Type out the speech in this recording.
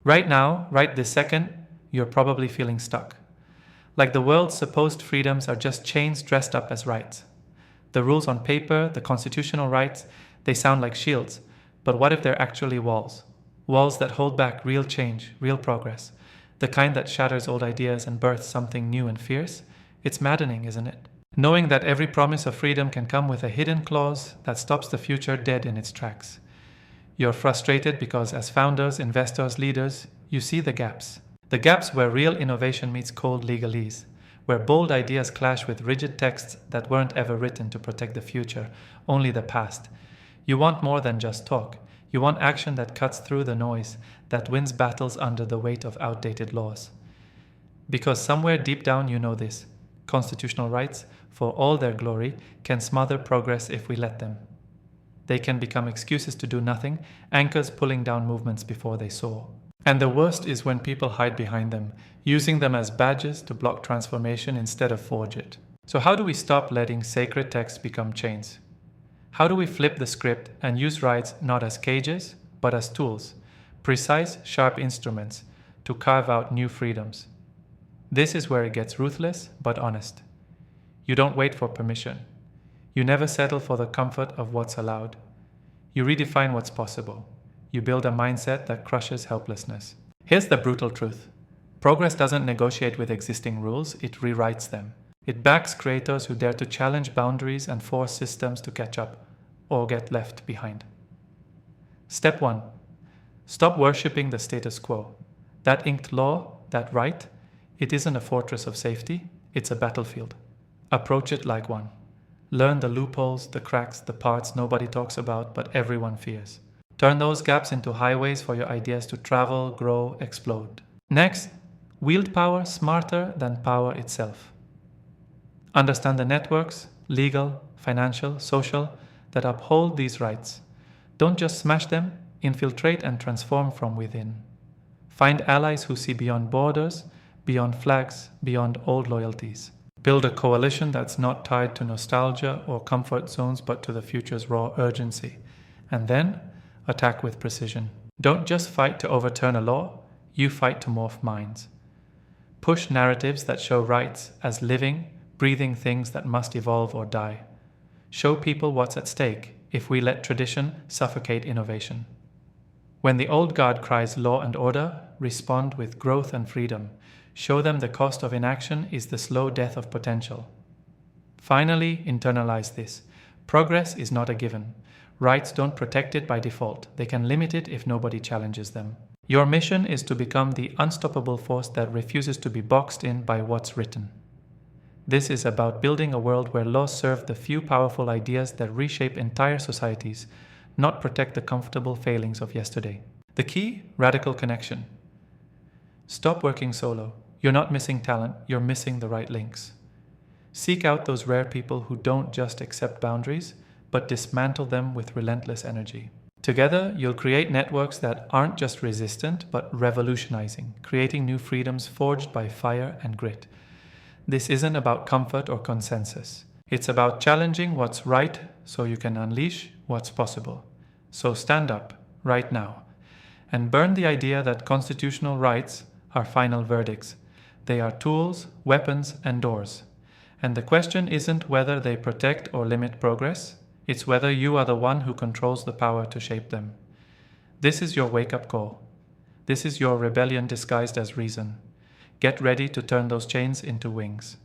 Right now, right this second, you're probably feeling stuck. Like the world's supposed freedoms are just chains dressed up as rights. The rules on paper, the constitutional rights, they sound like shields. But what if they're actually walls? Walls that hold back real change, real progress. The kind that shatters old ideas and births something new and fierce? It's maddening, isn't it? Knowing that every promise of freedom can come with a hidden clause that stops the future dead in its tracks. You're frustrated because as founders, investors, leaders, you see the gaps. The gaps where real innovation meets cold legalese, where bold ideas clash with rigid texts that weren't ever written to protect the future, only the past. You want more than just talk. You want action that cuts through the noise, that wins battles under the weight of outdated laws. Because somewhere deep down you know this. Constitutional rights, for all their glory, can smother progress if we let them. They can become excuses to do nothing, anchors pulling down movements before they soar. And the worst is when people hide behind them, using them as badges to block transformation instead of forge it. So how do we stop letting sacred texts become chains? How do we flip the script and use rights not as cages, but as tools, precise, sharp instruments to carve out new freedoms? This is where it gets ruthless, but honest. You don't wait for permission. You never settle for the comfort of what's allowed. You redefine what's possible. You build a mindset that crushes helplessness. Here's the brutal truth. Progress doesn't negotiate with existing rules, it rewrites them. It backs creators who dare to challenge boundaries and force systems to catch up or get left behind. Step 1. Stop worshipping the status quo. That inked law, that right, it isn't a fortress of safety, it's a battlefield. Approach it like one. Learn the loopholes, the cracks, the parts nobody talks about but everyone fears. Turn those gaps into highways for your ideas to travel, grow, explode. Next, wield power smarter than power itself. Understand the networks, legal, financial, social, that uphold these rights. Don't just smash them, infiltrate and transform from within. Find allies who see beyond borders, beyond flags, beyond old loyalties. Build a coalition that's not tied to nostalgia or comfort zones but to the future's raw urgency. And then, attack with precision. Don't just fight to overturn a law, you fight to morph minds. Push narratives that show rights as living, breathing things that must evolve or die. Show people what's at stake if we let tradition suffocate innovation. When the old guard cries law and order, respond with growth and freedom. Show them the cost of inaction is the slow death of potential. Finally, internalize this. Progress is not a given. Rights don't protect it by default. They can limit it if nobody challenges them. Your mission is to become the unstoppable force that refuses to be boxed in by what's written. This is about building a world where laws serve the few powerful ideas that reshape entire societies, not protect the comfortable failings of yesterday. The key? Radical connection. Stop working solo. You're not missing talent, you're missing the right links. Seek out those rare people who don't just accept boundaries, but dismantle them with relentless energy. Together, you'll create networks that aren't just resistant, but revolutionizing, creating new freedoms forged by fire and grit. This isn't about comfort or consensus. It's about challenging what's right so you can unleash what's possible. So stand up, right now, and burn the idea that constitutional rights are final verdicts. They are tools, weapons, and doors. And the question isn't whether they protect or limit progress, it's whether you are the one who controls the power to shape them. This is your wake-up call. This is your rebellion disguised as reason. Get ready to turn those chains into wings.